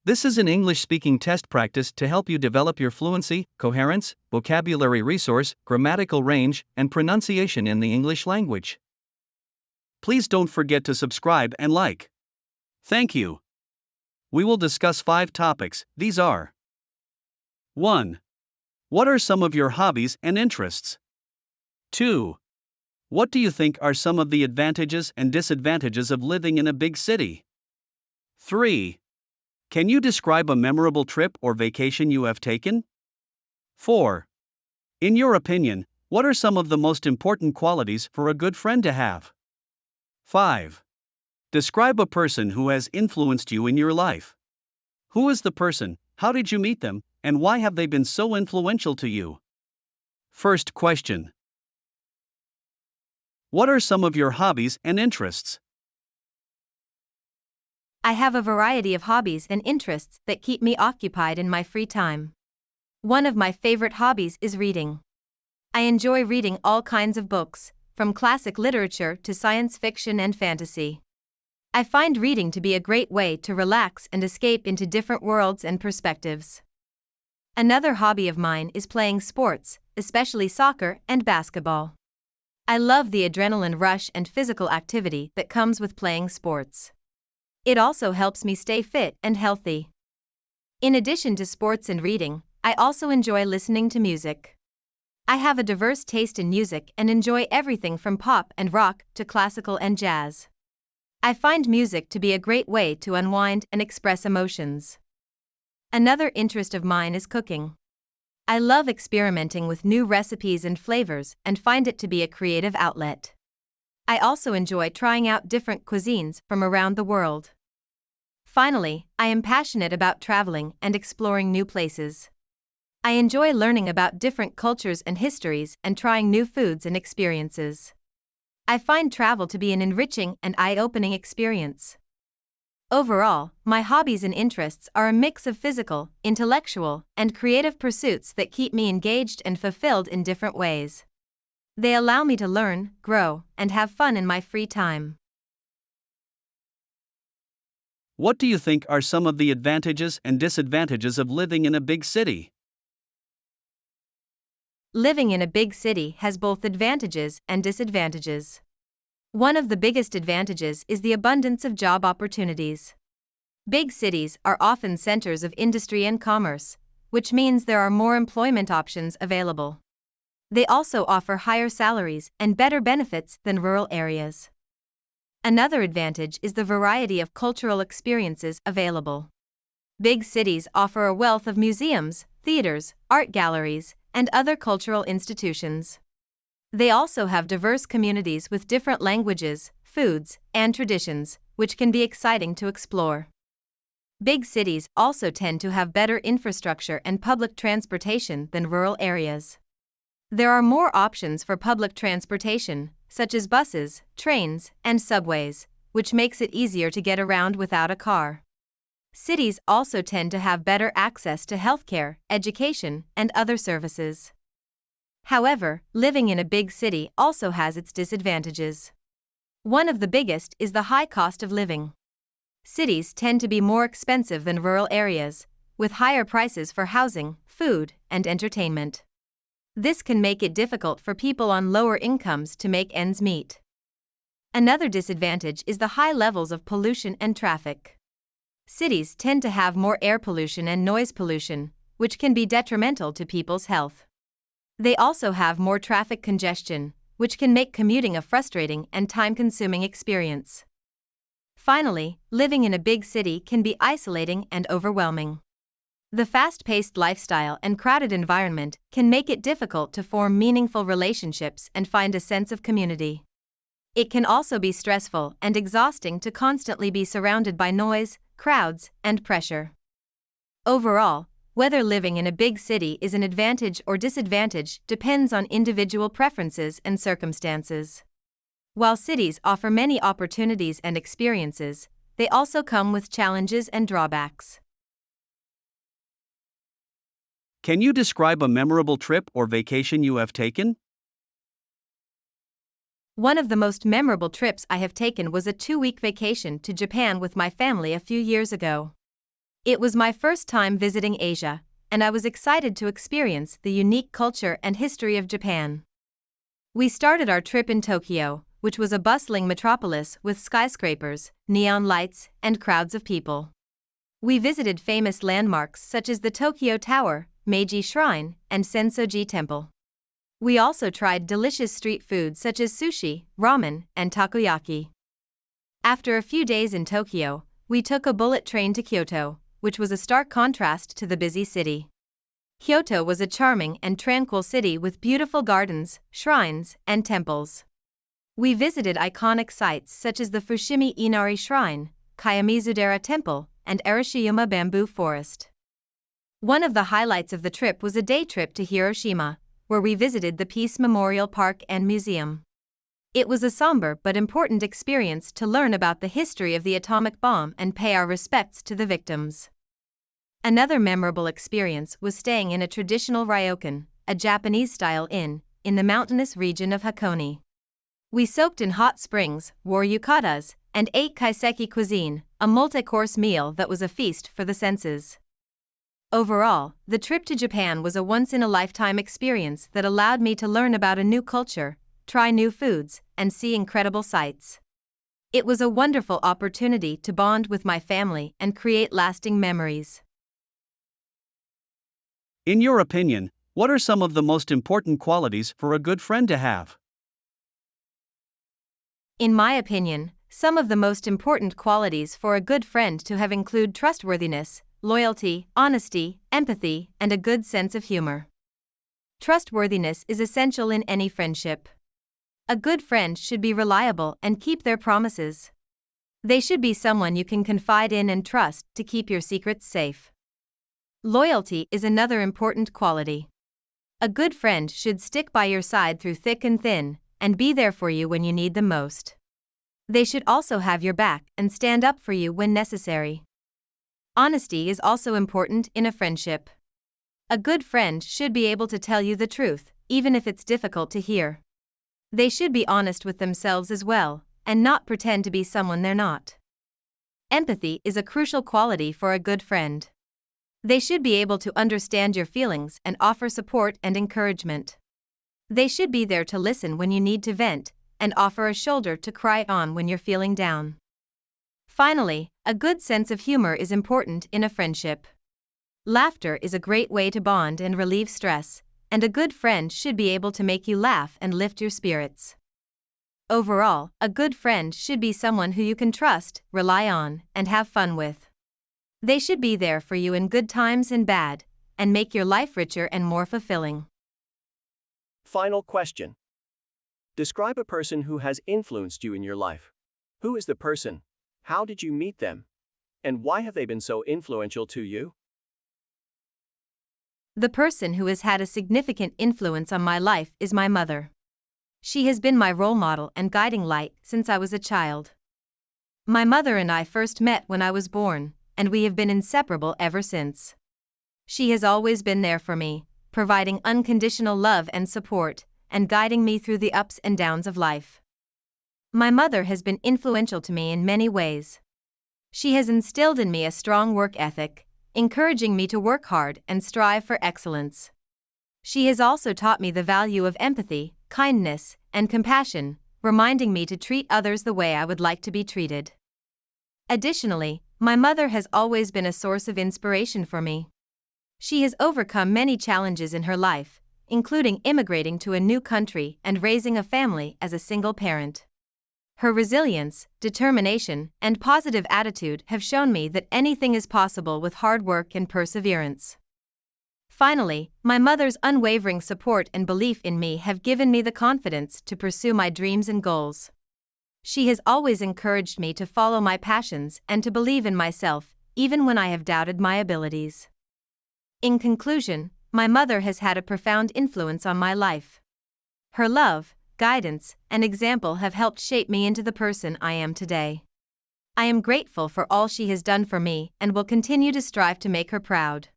This is an English-speaking test practice to help you develop your fluency, coherence, vocabulary resource, grammatical range, and pronunciation in the English language. Please don't forget to subscribe and like. Thank you. We will discuss 5 topics. These are: 1. What are some of your hobbies and interests? 2. What do you think are some of the advantages and disadvantages of living in a big city? 3. Can you describe a memorable trip or vacation you have taken? 4. In your opinion, what are some of the most important qualities for a good friend to have? 5. Describe a person who has influenced you in your life. Who is the person, how did you meet them, and why have they been so influential to you? First question. What are some of your hobbies and interests? I have a variety of hobbies and interests that keep me occupied in my free time. One of my favorite hobbies is reading. I enjoy reading all kinds of books, from classic literature to science fiction and fantasy. I find reading to be a great way to relax and escape into different worlds and perspectives. Another hobby of mine is playing sports, especially soccer and basketball. I love the adrenaline rush and physical activity that comes with playing sports. It also helps me stay fit and healthy. In addition to sports and reading, I also enjoy listening to music. I have a diverse taste in music and enjoy everything from pop and rock to classical and jazz. I find music to be a great way to unwind and express emotions. Another interest of mine is cooking. I love experimenting with new recipes and flavors and find it to be a creative outlet. I also enjoy trying out different cuisines from around the world. Finally, I am passionate about traveling and exploring new places. I enjoy learning about different cultures and histories and trying new foods and experiences. I find travel to be an enriching and eye-opening experience. Overall, my hobbies and interests are a mix of physical, intellectual, and creative pursuits that keep me engaged and fulfilled in different ways. They allow me to learn, grow, and have fun in my free time. What do you think are some of the advantages and disadvantages of living in a big city? Living in a big city has both advantages and disadvantages. One of the biggest advantages is the abundance of job opportunities. Big cities are often centers of industry and commerce, which means there are more employment options available. They also offer higher salaries and better benefits than rural areas. Another advantage is the variety of cultural experiences available. Big cities offer a wealth of museums, theaters, art galleries, and other cultural institutions. They also have diverse communities with different languages, foods, and traditions, which can be exciting to explore. Big cities also tend to have better infrastructure and public transportation than rural areas. There are more options for public transportation, such as buses, trains, and subways, which makes it easier to get around without a car. Cities also tend to have better access to healthcare, education, and other services. However, living in a big city also has its disadvantages. One of the biggest is the high cost of living. Cities tend to be more expensive than rural areas, with higher prices for housing, food, and entertainment. This can make it difficult for people on lower incomes to make ends meet. Another disadvantage is the high levels of pollution and traffic. Cities tend to have more air pollution and noise pollution, which can be detrimental to people's health. They also have more traffic congestion, which can make commuting a frustrating and time-consuming experience. Finally, living in a big city can be isolating and overwhelming. The fast-paced lifestyle and crowded environment can make it difficult to form meaningful relationships and find a sense of community. It can also be stressful and exhausting to constantly be surrounded by noise, crowds, and pressure. Overall, whether living in a big city is an advantage or disadvantage depends on individual preferences and circumstances. While cities offer many opportunities and experiences, they also come with challenges and drawbacks. Can you describe a memorable trip or vacation you have taken? One of the most memorable trips I have taken was a 2-week vacation to Japan with my family a few years ago. It was my first time visiting Asia, and I was excited to experience the unique culture and history of Japan. We started our trip in Tokyo, which was a bustling metropolis with skyscrapers, neon lights, and crowds of people. We visited famous landmarks such as the Tokyo Tower, Meiji Shrine, and Sensoji Temple. We also tried delicious street food such as sushi, ramen, and takoyaki. After a few days in Tokyo, we took a bullet train to Kyoto, which was a stark contrast to the busy city. Kyoto was a charming and tranquil city with beautiful gardens, shrines, and temples. We visited iconic sites such as the Fushimi Inari Shrine, Kiyomizudera Temple, and Arashiyama Bamboo Forest. One of the highlights of the trip was a day trip to Hiroshima, where we visited the Peace Memorial Park and Museum. It was a somber but important experience to learn about the history of the atomic bomb and pay our respects to the victims. Another memorable experience was staying in a traditional ryokan, a Japanese-style inn, in the mountainous region of Hakone. We soaked in hot springs, wore yukatas, and ate kaiseki cuisine, a multi-course meal that was a feast for the senses. Overall, the trip to Japan was a once-in-a-lifetime experience that allowed me to learn about a new culture, try new foods, and see incredible sights. It was a wonderful opportunity to bond with my family and create lasting memories. In your opinion, what are some of the most important qualities for a good friend to have? In my opinion, some of the most important qualities for a good friend to have include trustworthiness, loyalty, honesty, empathy, and a good sense of humor. Trustworthiness is essential in any friendship. A good friend should be reliable and keep their promises. They should be someone you can confide in and trust to keep your secrets safe. Loyalty is another important quality. A good friend should stick by your side through thick and thin, and be there for you when you need them most. They should also have your back and stand up for you when necessary. Honesty is also important in a friendship. A good friend should be able to tell you the truth, even if it's difficult to hear. They should be honest with themselves as well, and not pretend to be someone they're not. Empathy is a crucial quality for a good friend. They should be able to understand your feelings and offer support and encouragement. They should be there to listen when you need to vent, and offer a shoulder to cry on when you're feeling down. Finally, a good sense of humor is important in a friendship. Laughter is a great way to bond and relieve stress, and a good friend should be able to make you laugh and lift your spirits. Overall, a good friend should be someone who you can trust, rely on, and have fun with. They should be there for you in good times and bad, and make your life richer and more fulfilling. Final question. Describe a person who has influenced you in your life. Who is the person? How did you meet them? And why have they been so influential to you? The person who has had a significant influence on my life is my mother. She has been my role model and guiding light since I was a child. My mother and I first met when I was born, and we have been inseparable ever since. She has always been there for me, providing unconditional love and support, and guiding me through the ups and downs of life. My mother has been influential to me in many ways. She has instilled in me a strong work ethic, encouraging me to work hard and strive for excellence. She has also taught me the value of empathy, kindness, and compassion, reminding me to treat others the way I would like to be treated. Additionally, my mother has always been a source of inspiration for me. She has overcome many challenges in her life, including immigrating to a new country and raising a family as a single parent. Her resilience, determination, and positive attitude have shown me that anything is possible with hard work and perseverance. Finally, my mother's unwavering support and belief in me have given me the confidence to pursue my dreams and goals. She has always encouraged me to follow my passions and to believe in myself, even when I have doubted my abilities. In conclusion, my mother has had a profound influence on my life. Her love, guidance, and example have helped shape me into the person I am today. I am grateful for all she has done for me and will continue to strive to make her proud.